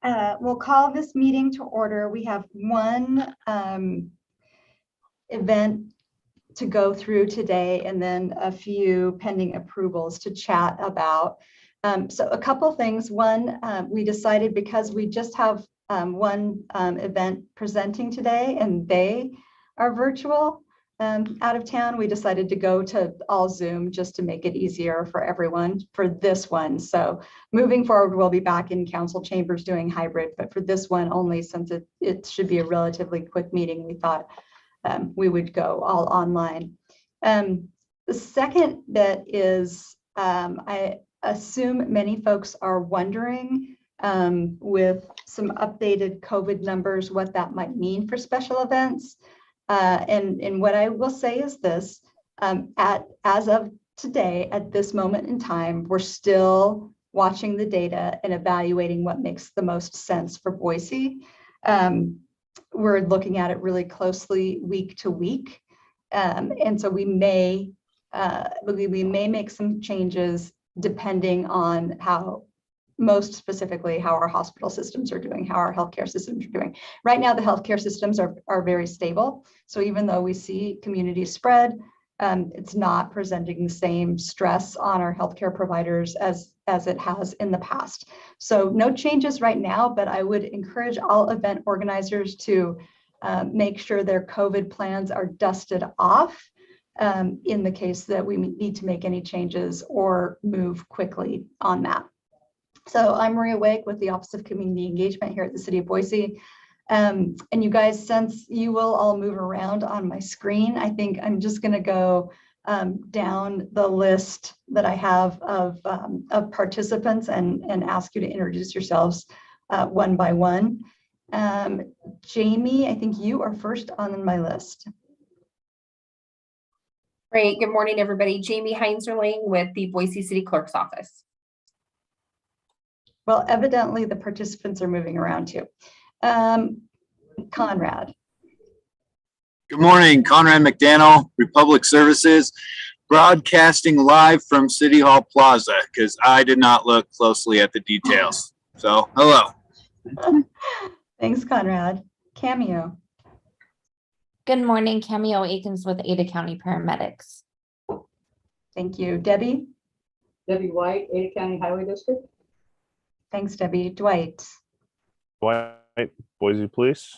We'll call this meeting to order. We have one event to go through today and then a few pending approvals to chat about. So a couple things. One, we decided because we just have one event presenting today and they are virtual out of town, we decided to go to all Zoom just to make it easier for everyone for this one. So moving forward, we'll be back in council chambers doing hybrid, but for this one only, since it should be a relatively quick meeting, we thought we would go all online. The second bit is, I assume many folks are wondering with some updated COVID numbers, what that might mean for special events. And what I will say is this, as of today, at this moment in time, we're still watching the data and evaluating what makes the most sense for Boise. We're looking at it really closely week to week. And so we may make some changes depending on how, most specifically, how our hospital systems are doing, how our healthcare systems are doing. Right now, the healthcare systems are very stable. So even though we see community spread, it's not presenting the same stress on our healthcare providers as it has in the past. So no changes right now, but I would encourage all event organizers to make sure their COVID plans are dusted off in the case that we need to make any changes or move quickly on that. So I'm Maria Wake with the Office of Community Engagement here at the City of Boise. And you guys, since you will all move around on my screen, I think I'm just going to go down the list that I have of participants and ask you to introduce yourselves one by one. Jamie, I think you are first on my list. Great. Good morning, everybody. Jamie Heinzerling with the Boise City Clerk's Office. Well, evidently the participants are moving around too. Conrad. Good morning, Conrad McDaniel, Republic Services, broadcasting live from City Hall Plaza because I did not look closely at the details. So, hello. Thanks, Conrad. Cameo. Good morning, Cameo Akins with Ada County Paramedics. Thank you. Debbie? Debbie White, Ada County Highway District. Thanks, Debbie. Dwight? Dwight, Boise Police.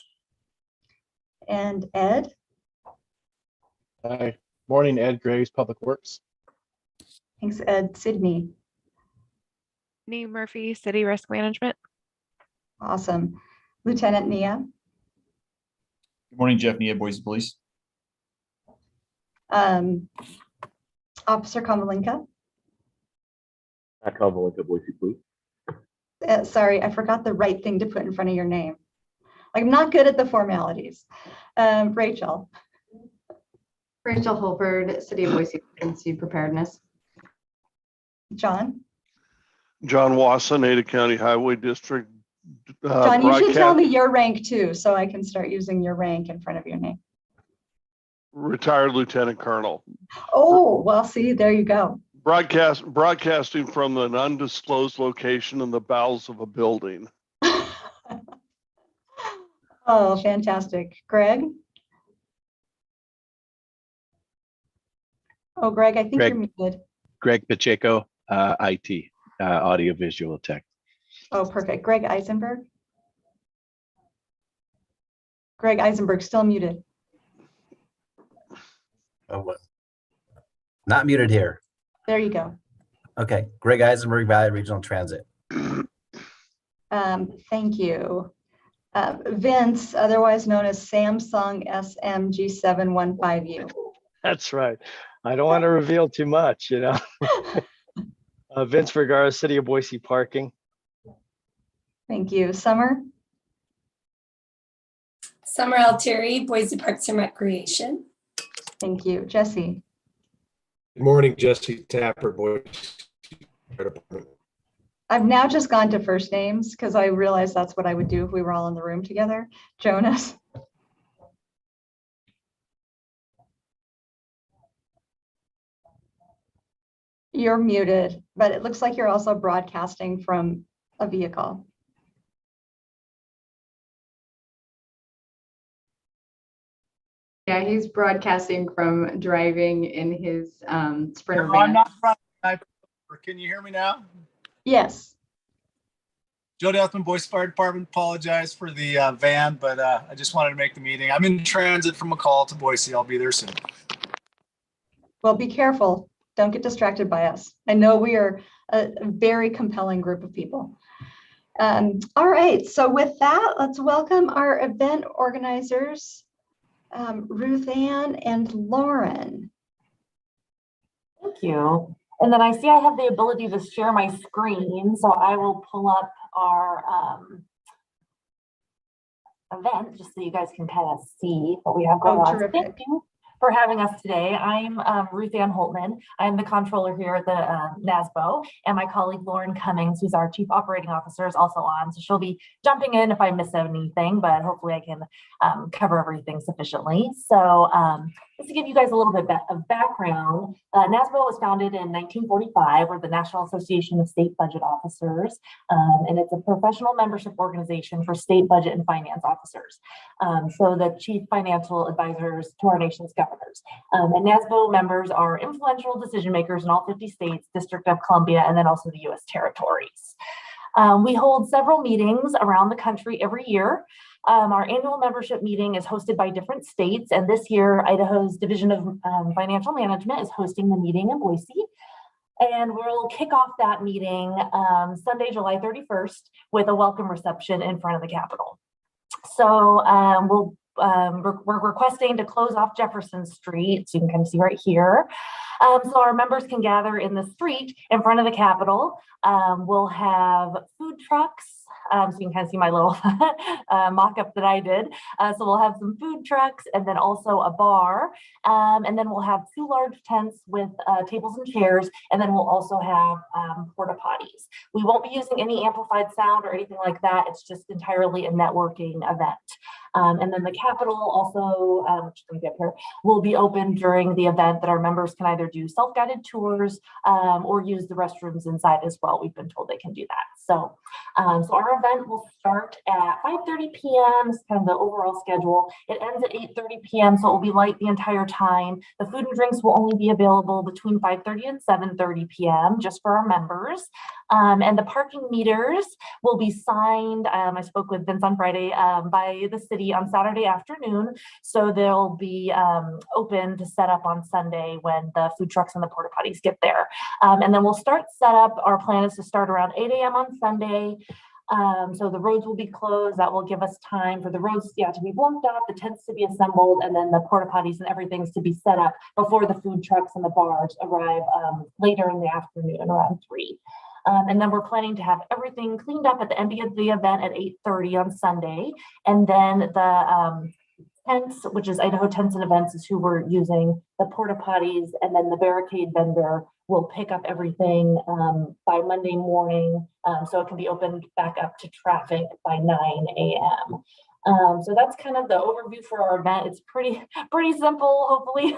And Ed? Hi. Morning, Ed Graves, Public Works. Thanks, Ed. Sydney? Nee Murphy, City Risk Management. Awesome. Lieutenant Nia? Good morning, Jeff Nia, Boise Police. Officer Kovalenka? Matt Kovalenka, Boise Police. Sorry, I forgot the right thing to put in front of your name. I'm not good at the formalities. Rachel. Rachel Holford, City of Boise Emergency Preparedness. John. John Wasson, Ada County Highway District. John, you should tell me your rank too, so I can start using your rank in front of your name. Retired Lieutenant Colonel. Oh, well, see, there you go. Broadcasting from an undisclosed location in the bowels of a building. Oh, fantastic. Greg? Oh, Greg, I think you're muted. Greg Pacheco, IT, audiovisual tech. Oh, perfect. Greg Eisenberg? Greg Eisenberg, still muted. Oh, not muted here. There you go. Okay, Greg Eisenberg, Valley Regional Transit. Thank you. Vince, otherwise known as Samsung SMG715U. That's right. I don't want to reveal too much, you know. Vince Vergara, City of Boise Parking. Thank you. Summer? Summer Altieri, Boise Parks and Recreation. Thank you. Jesse? Good morning, Jesse Tapper, Boise Fire Department. I've now just gone to first names because I realized that's what I would do if we were all in the room together. Jonas? You're muted, but it looks like you're also broadcasting from a vehicle. Yeah, he's broadcasting from driving in his Sprinter No, van. I'm not driving. Can you hear me now? Yes. Joe Deathman, Boise Fire Department. Apologize for the van, but I just wanted to make the meeting. I'm in transit from McCall to Boise. I'll be there soon. Well, be careful. Don't get distracted by us. I know we are a very compelling group of people. All right, so with that, let's welcome our event organizers, Ruth Ann and Lauren. Thank you. And then I see I have the ability to share my screen, so I will pull up our event just so you guys can kind of see what we have going on. So thank you for having us today. I'm Ruth Ann Holtman. I'm the controller here at the NASBO, and my colleague Lauren Cummings, who's our chief operating officer, is also on. So she'll be jumping in if I miss anything, but hopefully I can cover everything sufficiently. So just to give you guys a little bit of background, NASBO was founded in 1945. We're the National Association of State Budget Officers, and it's a professional membership organization for state budget and finance officers. So the chief financial advisors to our nation's governors. And NASBO members are influential decision makers in all 50 states, District of Columbia, and then also the U.S. territories. We hold several meetings around the country every year. Our annual membership meeting is hosted by different states, and this year Idaho's Division of Financial Management is hosting the meeting in Boise. And we'll kick off that meeting Sunday, July 31st with a welcome reception in front of the Capitol. So we're requesting to close off Jefferson Street, so you can kind of see right here. So our members can gather in the street in front of the Capitol. We'll have food trucks. So you can kind of see my little mock-up that I did. So we'll have some food trucks and then also a bar. And then we'll have 2 large tents with tables and chairs. And then we'll also have porta potties. We won't be using any amplified sound or anything like that. It's just entirely a networking event. And then the Capitol also, which I'm gonna get here, will be open during the event that our members can either do self-guided tours or use the restrooms inside as well. We've been told they can do that. So our event will start at 5:30 p.m. It's kind of the overall schedule. It ends at 8:30 p.m. So it will be light the entire time. The food and drinks will only be available between 5:30 and 7:30 p.m. just for our members. And the parking meters will be signed. I spoke with Vince on Friday by the city on Saturday afternoon. So they'll be open to set up on Sunday when the food trucks and the porta potties get there. And then we'll start setup. Our plan is to start around 8 a.m. on Sunday. So the roads will be closed. That will give us time for the roads to be blocked off, the tents to be assembled, and then the porta potties and everything's to be set up before the food trucks and the bars arrive later in the afternoon around 3. And then we're planning to have everything cleaned up at the end of the event at 8:30 on Sunday. And then the tents, which is Idaho Tents and Events, is who we're using, the porta potties, and then the barricade vendor will pick up everything by Monday morning, so it can be opened back up to traffic by 9 a.m. So that's kind of the overview for our event. It's pretty simple, hopefully.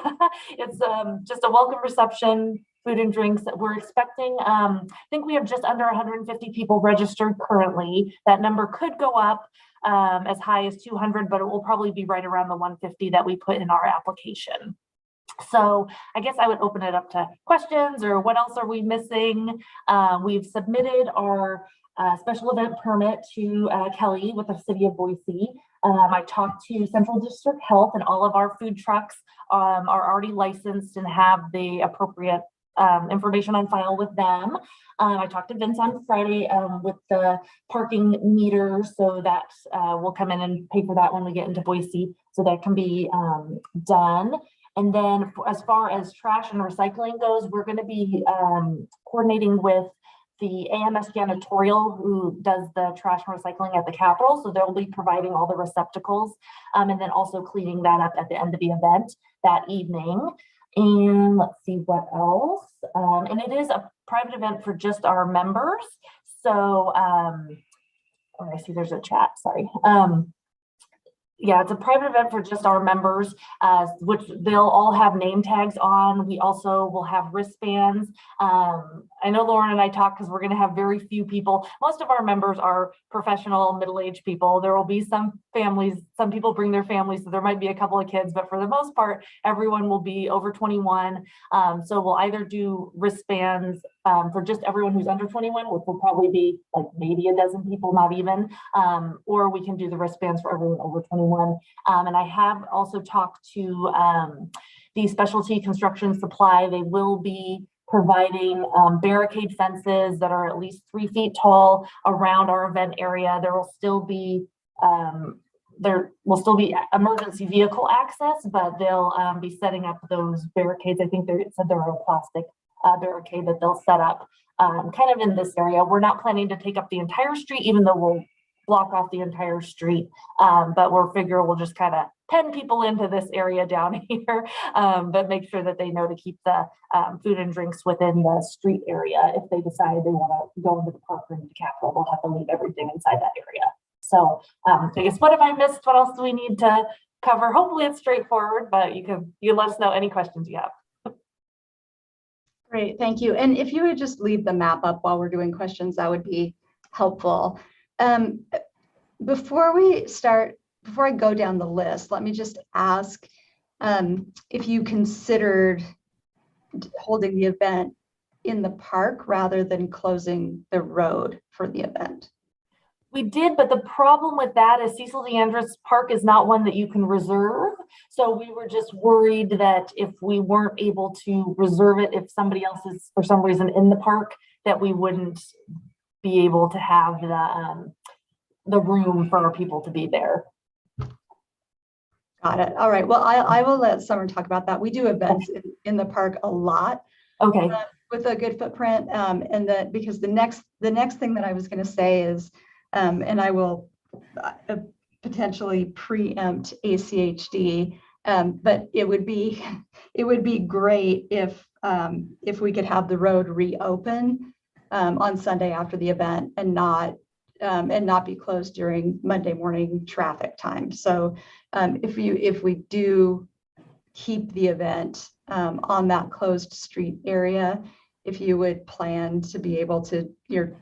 It's just a welcome reception, food and drinks. We're expecting, I think we have just under 150 people registered currently. That number could go up as high as 200, but it will probably be right around the 150 that we put in our application. So I guess I would open it up to questions, or what else are we missing? We've submitted our special event permit to Kelly with the city of Boise. I talked to Central District Health, and all of our food trucks are already licensed and have the appropriate information on file with them. I talked to Vince on Friday with the parking meters, so that we'll come in and pay for that when we get into Boise, so that can be done. And then as far as trash and recycling goes, we're going to be coordinating with the AMS janitorial who does the trash and recycling at the Capitol. So they'll be providing all the receptacles and then also cleaning that up at the end of the event that evening. And let's see what else. And it is a private event for just our members. So I see there's a chat, sorry. Yeah, it's a private event for just our members, which they'll all have name tags on. We also will have wristbands. I I know Lauren and I talked because we're going to have very few people. Most of our members are professional, middle-aged people. There will be some families, some people bring their families, so there might be a couple of kids, but for the most part, everyone will be over 21. So we'll either do wristbands for just everyone who's under 21, which will probably be like maybe a dozen people, not even, or we can do the wristbands for everyone over 21. And I have also talked to the specialty construction supply. They will be providing barricade fences that are at least 3 feet tall around our event area. There will still be emergency vehicle access, but they'll be setting up those barricades. I think they said they're a plastic barricade that they'll set up kind of in this area. We're not planning to take up the entire street, even though we'll block off the entire street, but we'll just kind of pen people into this area down here, but make sure that they know to keep the food and drinks within the street area. If they decide they want to go into the park or into the Capitol, they'll have to leave everything inside that area. So I guess, what have I missed? What else do we need to cover? Hopefully it's straightforward, but you let us know any questions you have. Great, thank you. And if you would just leave the map up while we're doing questions, that would be helpful. Before I go down the list, let me just ask if you considered holding the event in the park rather than closing the road for the event. We did, but the problem with that is Cecil DeAndres Park is not one that you can reserve. So we were just worried that if we weren't able to reserve it, if somebody else is for some reason in the park, that we wouldn't be able to have the room for our people to be there. Got it. All right. Well, I will let Summer talk about that. We do events in the park a lot. Okay. With a good footprint, and because the next thing that I was going to say is, and I will potentially preempt ACHD, but it would be great if we could have the road reopen on Sunday after the event and not be closed during Monday morning traffic time. So if we do keep the event on that closed street area, if you would plan to be able to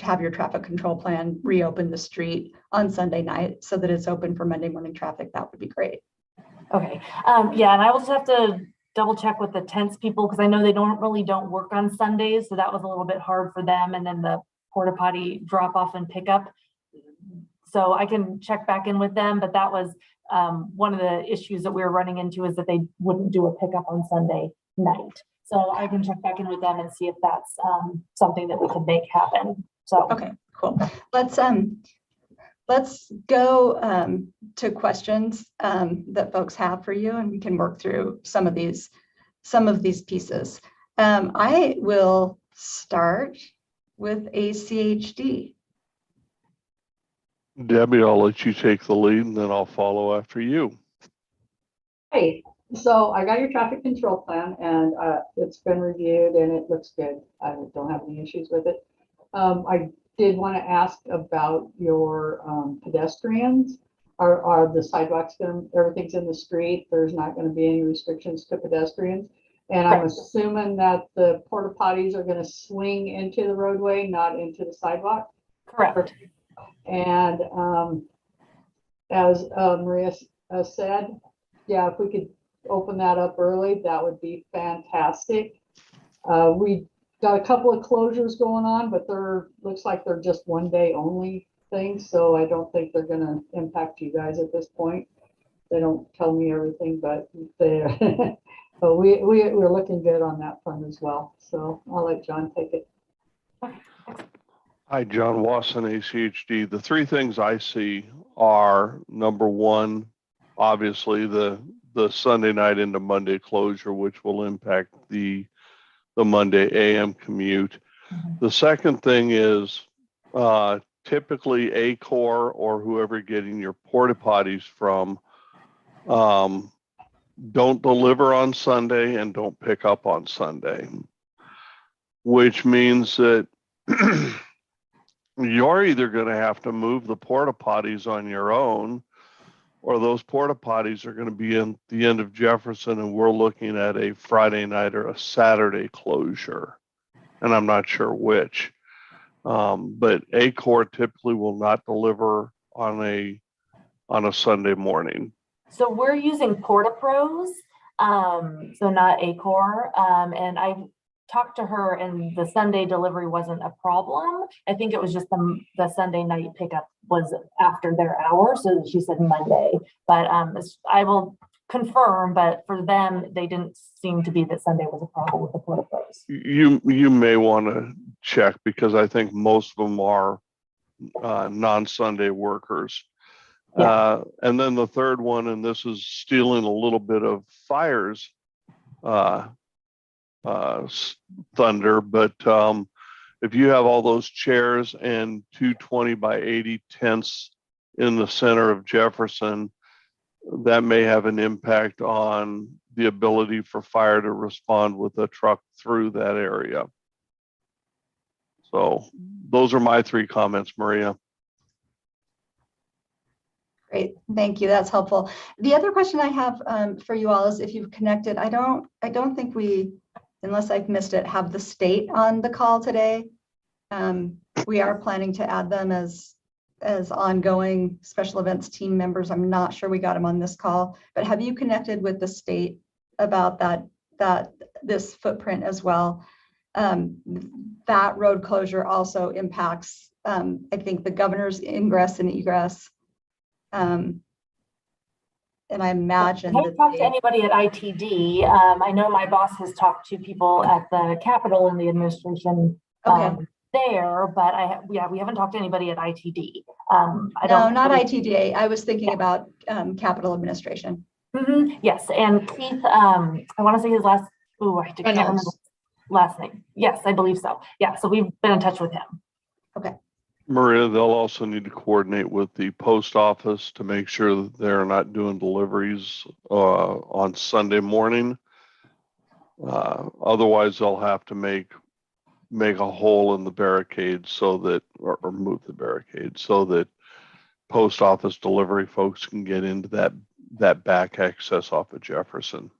have your traffic control plan reopen the street on Sunday night so that it's open for Monday morning traffic, that would be great. Okay. Yeah, and I will just have to double check with the tents people because I know they don't work on Sundays, so that was a little bit hard for them. And then the porta potty drop off and pickup. So I can check back in with them, but that was one of the issues that we were running into is that they wouldn't do a pickup on Sunday night. So I can check back in with them and see if that's something that we can make happen. So okay, cool. Let's go to questions that folks have for you, and we can work through some of these pieces. I will start with ACHD. Debbie, I'll let you take the lead and then I'll follow after you. Hey, so I got your traffic control plan and it's been reviewed and it looks good. I don't have any issues with it. I did want to ask about your pedestrians. Are the sidewalks everything's in the street? There's not going to be any restrictions to pedestrians? And I'm assuming that the porta potties are going to swing into the roadway, not into the sidewalk? Correct. And as Maria said, yeah, if we could open that up early, that would be fantastic. We got a couple of closures going on, but looks like they're just one day only things. So I don't think they're going to impact you guys at this point. They don't tell me everything, but but we're looking good on that front as well. So I'll let John take it. Hi, John Wasson, ACHD. The three things I see are, number one, obviously the Sunday night into Monday closure, which will impact the Monday AM commute. The second thing is typically ACOR or whoever getting your porta potties from don't deliver on Sunday and don't pick up on Sunday, which means that you're either going to have to move the porta potties on your own, or those porta potties are going to be in the end of Jefferson, and we're looking at a Friday night or a Saturday closure. and I'm not sure which. But Acor typically will not deliver on a Sunday morning. So we're using PortaPros, so not Acor. And I talked to her, and the Sunday delivery wasn't a problem. I think it was just the Sunday night pickup was after their hour, so she said Monday. But I will confirm. But for them, they didn't seem to be that Sunday was a problem with the PortaPros. You may want to check, because I think most of them are non-Sunday workers. Yeah. And then the third one, and this is stealing a little bit of Fire's thunder, but if you have all those chairs and 220 by 80 tents in the center of Jefferson, that may have an impact on the ability for fire to respond with a truck through that area. So those are my 3 comments, Maria. Great, thank you. That's helpful. The other question I have for you all is if you've connected. I don't think we, unless I've missed it, have the state on the call today. We are planning to add them as ongoing special events team members. I'm not sure we got them on this call, but have you connected with the state about this footprint as well? That road closure also impacts, I think, the governor's ingress and egress. And I imagine I haven't talked to anybody at ITD. I know my boss has talked to people at the Capitol in the administration there, but we haven't talked to anybody at ITD. No, not ITD. I was thinking about Capitol administration. Yes, and Keith, I want to say his last. I can't remember his last name. Yes, I believe so. Yeah, so we've been in touch with him. Okay. Maria, they'll also need to coordinate with the post office to make sure that they're not doing deliveries on Sunday morning. Otherwise, they'll have to make a hole in the barricade so that, or move the barricade so that post office delivery folks can get into that back access off of Jefferson.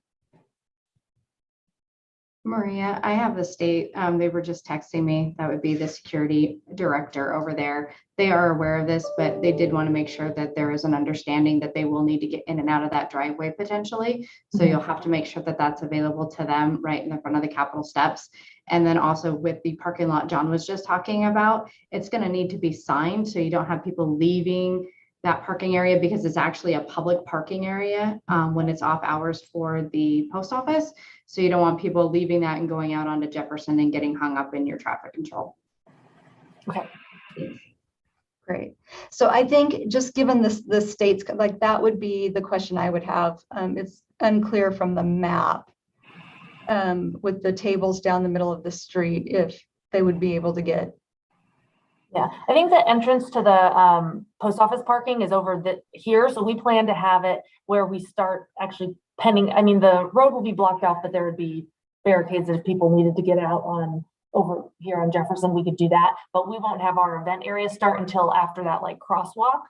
Maria, I have the state. They were just texting me. That would be the security director over there. They are aware of this, but they did want to make sure that there is an understanding that they will need to get in and out of that driveway potentially. So you'll have to make sure that that's available to them right in the front of the Capitol steps. And then also with the parking lot John was just talking about, it's going to need to be signed so you don't have people leaving that parking area, because it's actually a public parking area when it's off hours for the post office. So you don't want people leaving that and going out onto Jefferson and getting hung up in your traffic control. Okay. Great. So I think just given the states, like that would be the question I would have. It's unclear from the map with the tables down the middle of the street if they would be able to get. Yeah, I think the entrance to the post office parking is over here. So we plan to have it where we start actually pending. I mean, the road will be blocked off, but there would be barricades if people needed to get out on over here on Jefferson. We could do that, but we won't have our event area start until after that like crosswalk.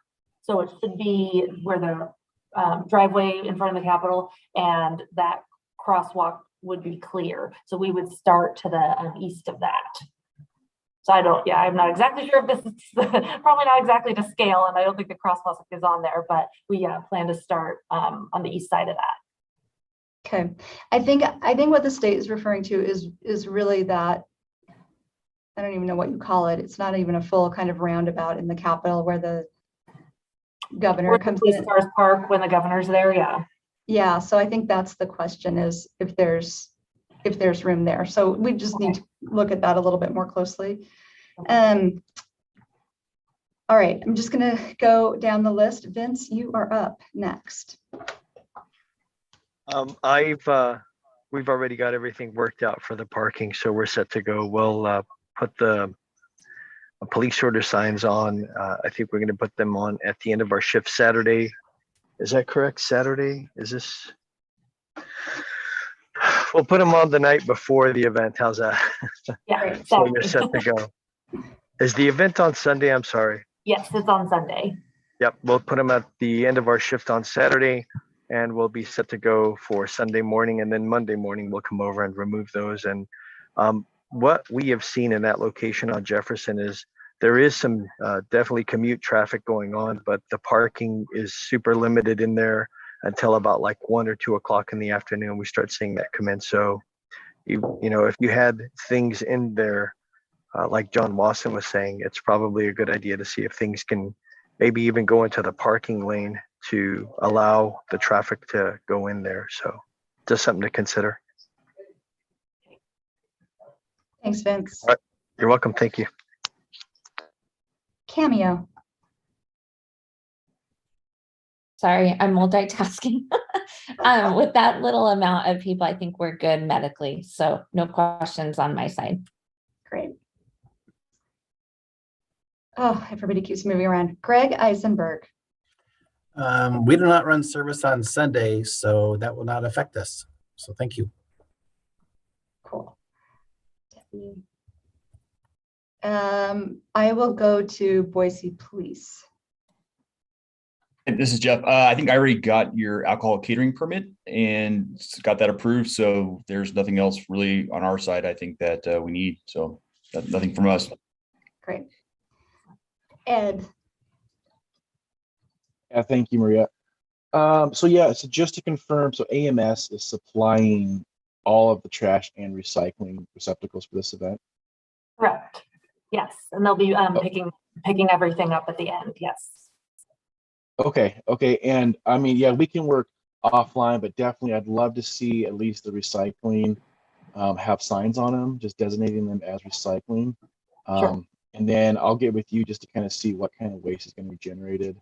So it should be where the driveway in front of the Capitol and that crosswalk would be clear. So we would start to the east of that. So I'm not exactly sure if this is probably not exactly to scale, and I don't think the crosswalk is on there, but we plan to start on the east side of that. Okay, I think what the state is referring to is really that, I don't even know what you call it. It's not even a full kind of roundabout in the Capitol where the governor comes in. Stars Park when the governor's there, yeah. Yeah, so I think that's the question, is if there's room there. So we just need to look at that a little bit more closely. All right, I'm just gonna go down the list. Vince, you are up next. We've already got everything worked out for the parking, so we're set to go. We'll put the police order signs on. I think we're going to put them on at the end of our shift Saturday. Is that correct? Saturday? Is this? We'll put them on the night before the event. How's that? Yeah. So you're set to go. Is the event on Sunday? I'm sorry. Yes, it's on Sunday. Yep. We'll put them at the end of our shift on Saturday, and we'll be set to go for Sunday morning, and then Monday morning we'll come over and remove those. And what we have seen in that location on Jefferson is there is some definitely commute traffic going on, but the parking is super limited in there until about like 1 or 2 o'clock in the afternoon. We start seeing that come in. So, you know, if you had things in there, like John Wasson was saying, it's probably a good idea to see if things can maybe even go into the parking lane to allow the traffic to go in there. So just something to consider. Thanks, Vince. All right. You're welcome. Thank you. Cameo. Sorry, I'm multitasking. With that little amount of people, I think we're good medically. So no questions on my side. Great. Oh, everybody keeps moving around. Greg Eisenberg. We do not run service on Sundays, so that will not affect us. So thank you. Cool. I will go to Boise Police. And this is Jeff. I think I already got your alcohol catering permit and got that approved. So there's nothing else really on our side, I think, that we need. So nothing from us. Great. Ed. Yeah, thank you, Maria. So just to confirm, so AMS is supplying all of the trash and recycling receptacles for this event? Correct. Yes, and they'll be picking everything up at the end. Yes. Okay, and I mean, yeah, we can work offline, but definitely I'd love to see at least the recycling have signs on them, just designating them as recycling. Sure. And then I'll get with you just to kind of see what kind of waste is going to be generated.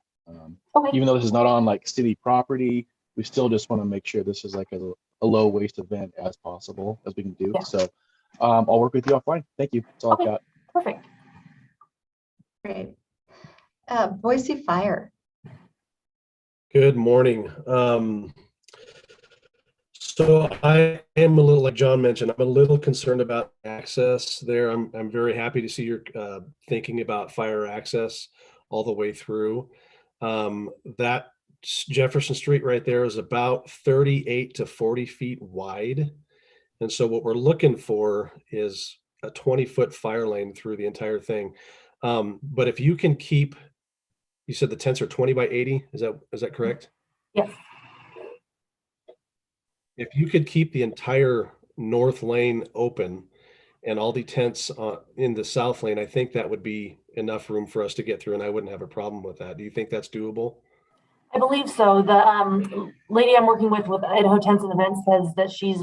Okay. Even though this is not on like city property, we still just want to make sure this is like a low waste event as possible as we can do. Yeah. So I'll work with you offline. Thank you. That's all I've got. Perfect. Great. Boise Fire. Good morning. So I am a little, like John mentioned, I'm a little concerned about access there. I'm very happy to see you're thinking about fire access all the way through. That Jefferson Street right there is about 38 to 40 feet wide. And so what we're looking for is a 20-foot fire lane through the entire thing. But if you can keep, you said the tents are 20 by 80, is that correct? Yes. If you could keep the entire north lane open and all the tents in the south lane, I think that would be enough room for us to get through, and I wouldn't have a problem with that. Do you think that's doable? I believe so. The lady I'm working with Idaho Tents and Events says that she's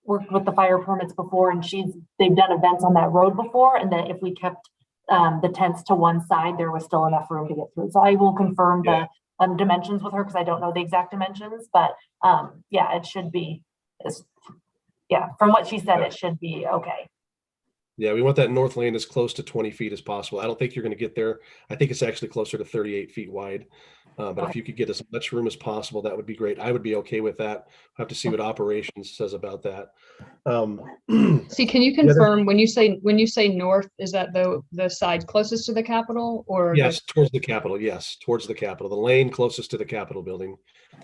worked with the fire permits before, and they've done events on that road before, and that if we kept the tents to one side, there was still enough room to get through. So I will confirm the dimensions with her because I don't know the exact dimensions, but yeah, it should be. From what she said, it should be okay. Yeah, we want that north lane as close to 20 feet as possible. I don't think you're going to get there. I think it's actually closer to 38 feet wide. But if you could get as much room as possible, that would be great. I would be okay with that. I'll have to see what operations says about that. See, can you confirm when you say north, is that the side closest to the Capitol or? Yes, towards the Capitol. Yes, towards the Capitol, the lane closest to the Capitol building.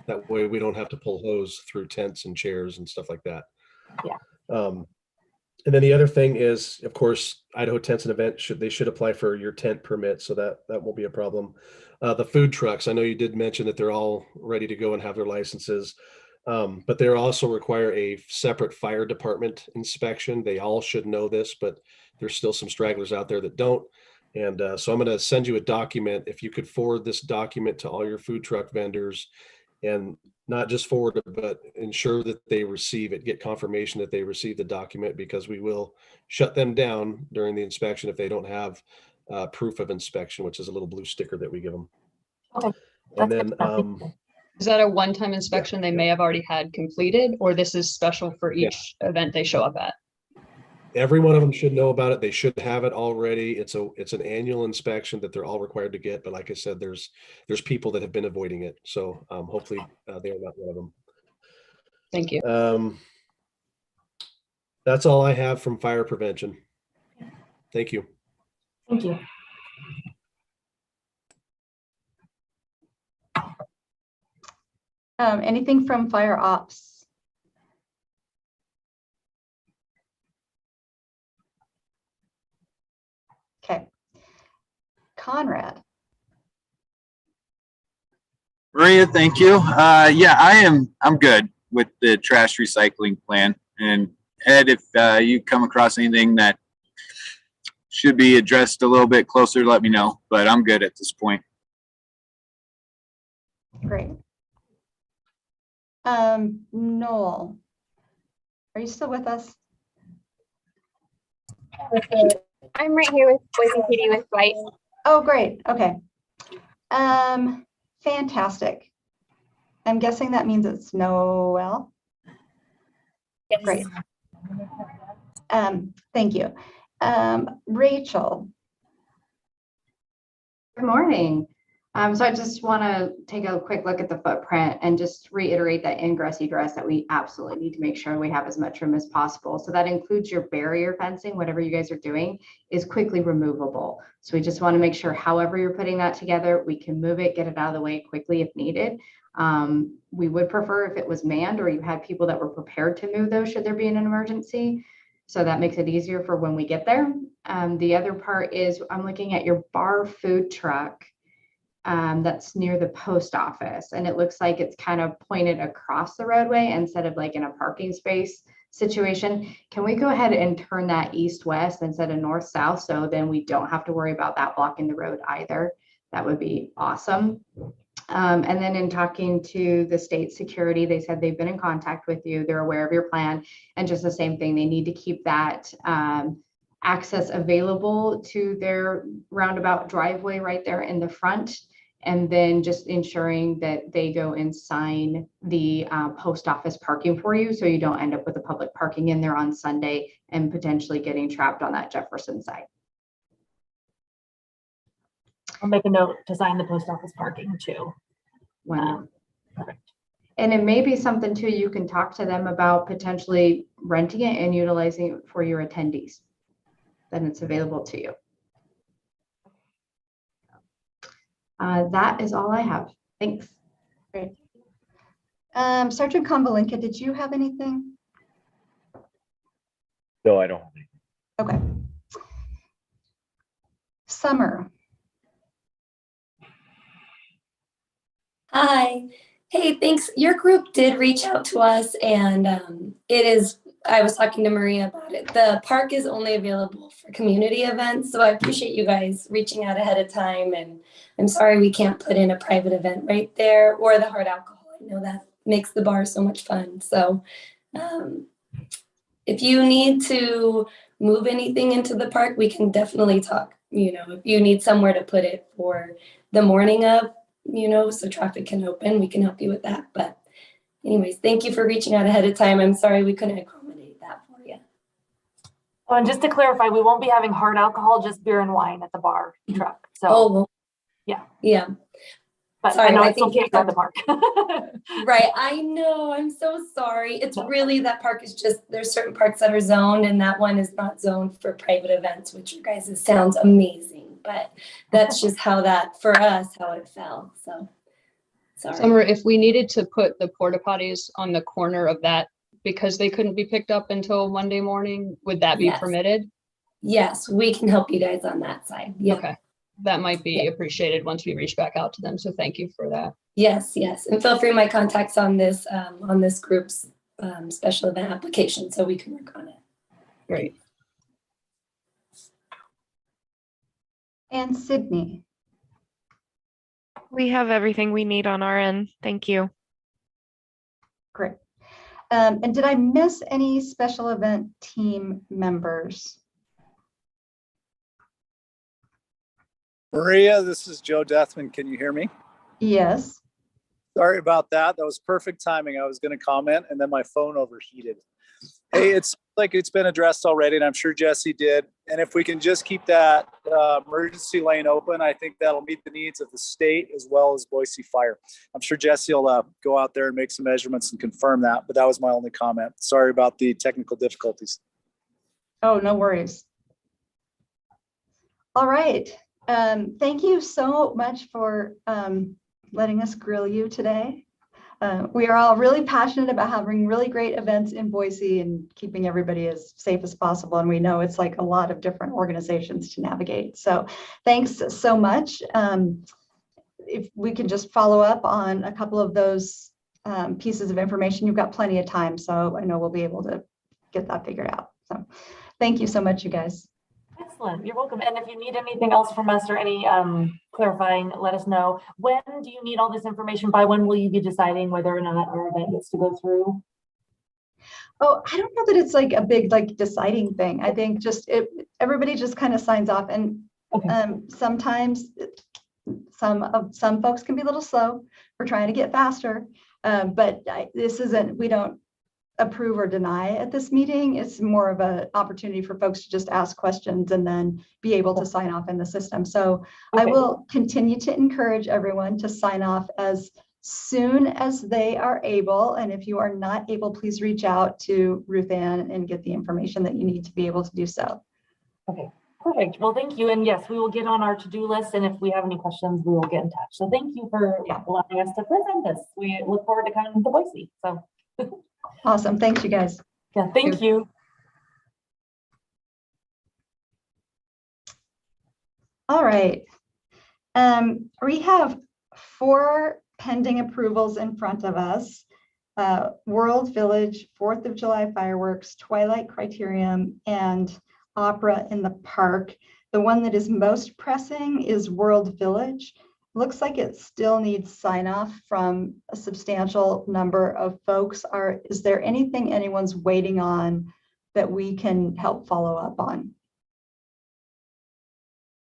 That way we don't have to pull hose through tents and chairs and stuff like that. Yeah. And then the other thing is, of course, Idaho Tents and Events should apply for your tent permit, so that won't be a problem. The food trucks, I know you did mention that they're all ready to go and have their licenses, but they also require a separate fire department inspection. They all should know this, but there's still some stragglers out there that don't. And so I'm going to send you a document. If you could forward this document to all your food truck vendors, and not just forward it, but ensure that they receive it, get confirmation that they receive the document, because we will shut them down during the inspection if they don't have proof of inspection, which is a little blue sticker that we give them. Okay. And then, is that a one-time inspection they may have already had completed, or this is special for each event they show up at? Every one of them should know about it. They should have it already. It's an annual inspection that they're all required to get. But like I said, there's people that have been avoiding it. So hopefully they are not one of them. Thank you. That's all I have from fire prevention. Thank you. Thank you. Anything from fire ops? Conrad. Maria, thank you. Yeah, I'm good with the trash recycling plan. And Ed, if you come across anything that should be addressed a little bit closer, let me know, but I'm good at this point. Great. Noel, are you still with us? I'm right here with Boise PD with flight. Oh, great. Okay. Fantastic. I'm guessing that means it's Noel. Yes. Great. Thank you. Rachel. Good morning. So I just want to take a quick look at the footprint and just reiterate that ingress egress that we absolutely need to make sure we have as much room as possible. So that includes your barrier fencing, whatever you guys are doing is quickly removable. So we just want to make sure however you're putting that together, we can move it, get it out of the way quickly if needed. We would prefer if it was manned or you had people that were prepared to move those should there be an emergency. So that makes it easier for when we get there. The other part is I'm looking at your bar food truck that's near the post office. And it looks like it's kind of pointed across the roadway instead of like in a parking space situation. Can we go ahead and turn that east-west instead of north-south? So then we don't have to worry about that blocking the road either. That would be awesome. And then in talking to the state security, they said they've been in contact with you. They're aware of your plan. And just the same thing, they need to keep that access available to their roundabout driveway right there in the front. And then just ensuring that they go and sign the post office parking for you so you don't end up with the public parking in there on Sunday and potentially getting trapped on that Jefferson side. I'll make a note to sign the post office parking too. Perfect. And it may be something too, you can talk to them about potentially renting it and utilizing it for your attendees. Then it's available to you. That is all I have. Thanks. Great. Sergeant Konvalinka, did you have anything? No, I don't have anything. Okay. Summer. Hi. Hey, thanks. Your group did reach out to us, and I was talking to Maria about it. The park is only available for community events, so I appreciate you guys reaching out ahead of time, and I'm sorry we can't put in a private event right there or the hard alcohol. I know that makes the bar so much fun. So if you need to move anything into the park, we can definitely talk. You know, if you need somewhere to put it for the morning of, so traffic can open, we can help you with that. But anyways, thank you for reaching out ahead of time. I'm sorry we couldn't accommodate that for you. Oh, and just to clarify, we won't be having hard alcohol, just beer and wine at the bar truck. So, yeah. But Sorry, I know I it's think okay at the park. Right, I know. I'm so sorry. It's really that park is just there's certain parks that are zoned, and that one is not zoned for private events, which you guys sounds amazing. But that's just how it fell. So sorry. Summer, if we needed to put the porta potties on the corner of that because they couldn't be picked up until Monday morning, would that be Yes. permitted? Yes, we can help you guys on that side. Yeah. Okay. That might be appreciated once we reach back out to them. So thank you for that. Yes. And feel free, my contacts on this group's special event application, so we can work on it. Great. And Sydney. We have everything we need on our end. Thank you. Great. And did I miss any special event team members? Maria, this is Joe Deathman. Can you hear me? Yes. Sorry about that. That was perfect timing. I was going to comment and then my phone overheated. Hey, it's like it's been addressed already, and I'm sure Jesse did. And if we can just keep that emergency lane open, I think that'll meet the needs of the state as well as Boise Fire. I'm sure Jesse will go out there and make some measurements and confirm that, but that was my only comment. Sorry about the technical difficulties. Oh, no worries. All right. Thank you so much for letting us grill you today. We are all really passionate about having really great events in Boise and keeping everybody as safe as possible. And we know it's like a lot of different organizations to navigate. So thanks so much. If we can just follow up on a couple of those pieces of information, you've got plenty of time. So I know we'll be able to get that figured out. So thank you so much, you guys. Excellent. You're welcome. And if you need anything else from us or any clarifying, let us know. When do you need all this information by? When will you be deciding whether or not our event gets to go through? Oh, I don't know that it's like a big like deciding thing. I think just everybody just kind of signs off, and sometimes some folks can be a little slow. We're trying to get faster, but we don't approve or deny at this meeting. It's more of an opportunity for folks to just ask questions and then be able to sign off in the system. So I will continue to encourage everyone to sign off as soon as they are able. And if you are not able, please reach out to Ruth Ann and get the information that you need to be able to do so. Okay, perfect. Well, thank you. And yes, we will get on our to-do list. And if we have any questions, we will get in touch. So thank you for allowing us to present this. We look forward to coming to Boise. So awesome. Thanks, you guys. Yeah, thank you. All right. We have 4 pending approvals in front of us. World Village, 4th of July fireworks, Twilight Criterium, and Opera in the Park. The one that is most pressing is World Village. Looks like it still needs sign off from a substantial number of folks. Is there anything anyone's waiting on that we can help follow up on?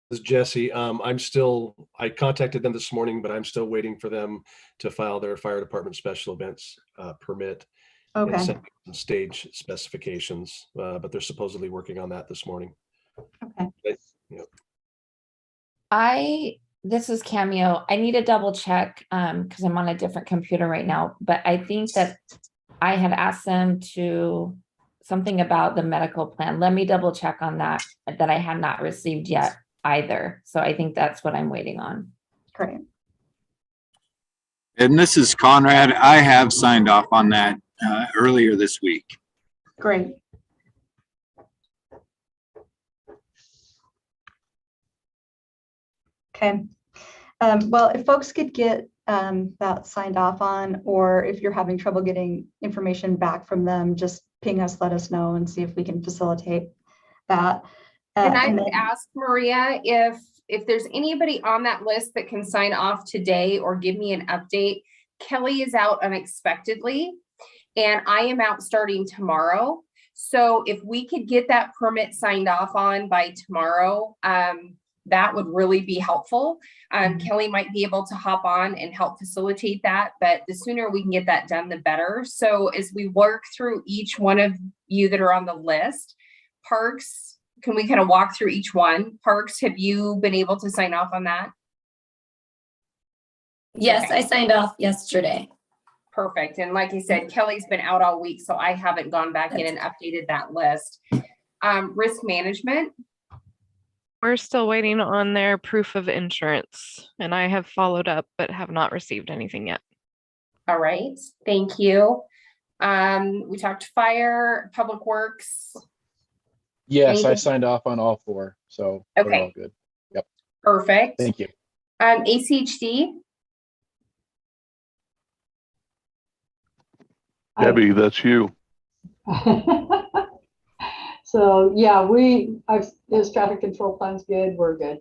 This is Jesse. I contacted them this morning, but I'm still waiting for them to file their fire department special events permit and send some stage specifications, but they're supposedly working on that this morning. Okay. This is Cameo. I need to double check because I'm on a different computer right now, but I think that I had asked them to something about the medical plan. Let me double check on that I had not received yet either. So I think that's what I'm waiting on. Great. And this is Conrad. I have signed off on that earlier this week. Great. Okay. Well, if folks could get that signed off on, or if you're having trouble getting information back from them, just ping us, let us know, and see if we can facilitate that. And I would ask Maria if there's anybody on that list that can sign off today or give me an update. Kelly is out unexpectedly, and I am out starting tomorrow. So if we could get that permit signed off on by tomorrow, that would really be helpful. Kelly might be able to hop on and help facilitate that, but the sooner we can get that done, the better. So as we work through each one of you that are on the list, Parks, can we kind of walk through each one? Parks, have you been able to sign off on that? Yes, Okay. I signed off yesterday. Perfect. And like I said, Kelly's been out all week, so I haven't gone back in and updated that list. Risk management. We're still waiting on their proof of insurance, and I have followed up but have not received anything yet. All right, thank you. We talked fire, public works. Yes, I signed off on all 4, so we're Okay. all good. Yep. Perfect. Thank you. ACHD. Debbie, that's you. So yeah, his traffic control plan's good. We're good.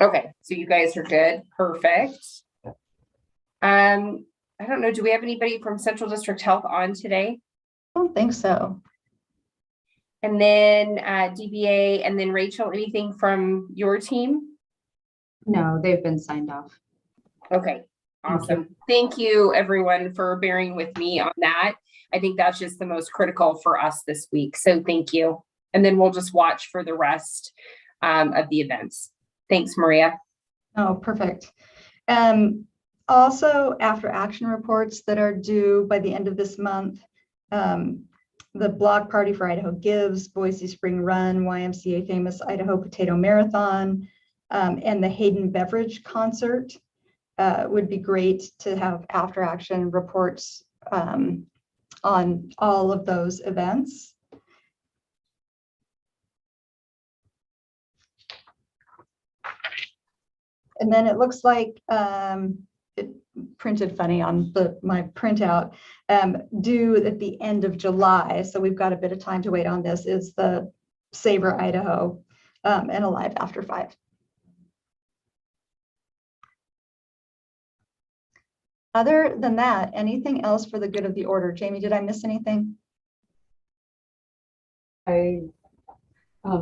Okay, so you guys are good. Perfect. I don't know. Do we have anybody from Central District Health on today? I don't think so. And then DBA, and then Rachel, anything from your team? No, they've been signed off. Okay, awesome. Thank you everyone for bearing with me on that. I think that's just the most critical for us this week. So thank you. And then we'll just watch for the rest of the events. Thanks, Maria. Oh, perfect. Also, after action reports that are due by the end of this month, the Block Party for Idaho Gives, Boise Spring Run, YMCA Famous Idaho Potato Marathon, and the Hayden Beverage Concert. would be great to have after action reports on all of those events. And then it looks like it printed funny on my printout, due at the end of July. So we've got a bit of time to wait on this, is the Savor Idaho and Alive After 5. Other than that, anything else for the good of the order? Jamie, did I miss anything?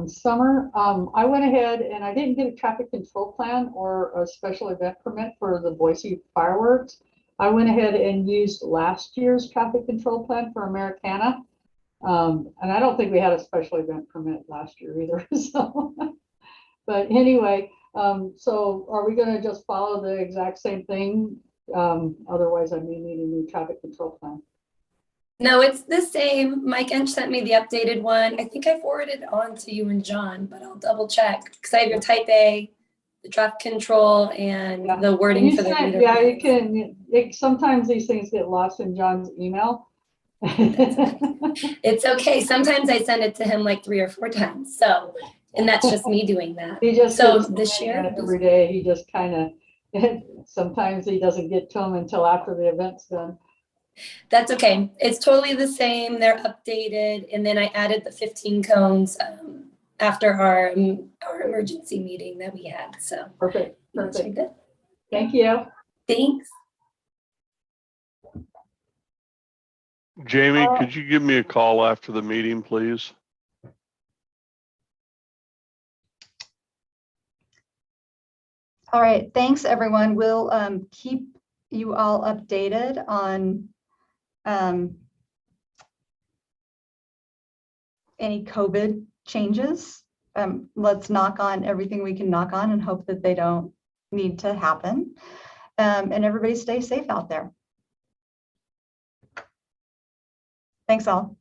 Summer, I went ahead and I didn't get a traffic control plan or a special event permit for the Boise fireworks. I went ahead and used last year's traffic control plan for Americana. And I don't think we had a special event permit last year either. So, but anyway, so are we going to just follow the exact same thing? Otherwise, I may need a new traffic control plan. No, it's the same. Mike Ench sent me the updated one. I think I forwarded it on to you and John, but I'll double check because I have your type A, the traffic control, and the wording for the reader. Yeah, you can. Sometimes these things get lost in John's email. It's okay. Sometimes I send it to him like 3 or 4 times. So, and that's just me doing that. He just so this year every day he just kind of. Sometimes he doesn't get to them until after the event's done. That's okay. It's totally the same. They're updated. And then I added the 15 cones after our emergency meeting that we had. So perfect. Perfect. Good. Thank you. Thanks. Jamie, could you give me a call after the meeting, please? All right. Thanks, everyone. We'll keep you all updated on any COVID changes. Let's knock on everything we can knock on and hope that they don't need to happen. And everybody stay safe out there. Thanks all.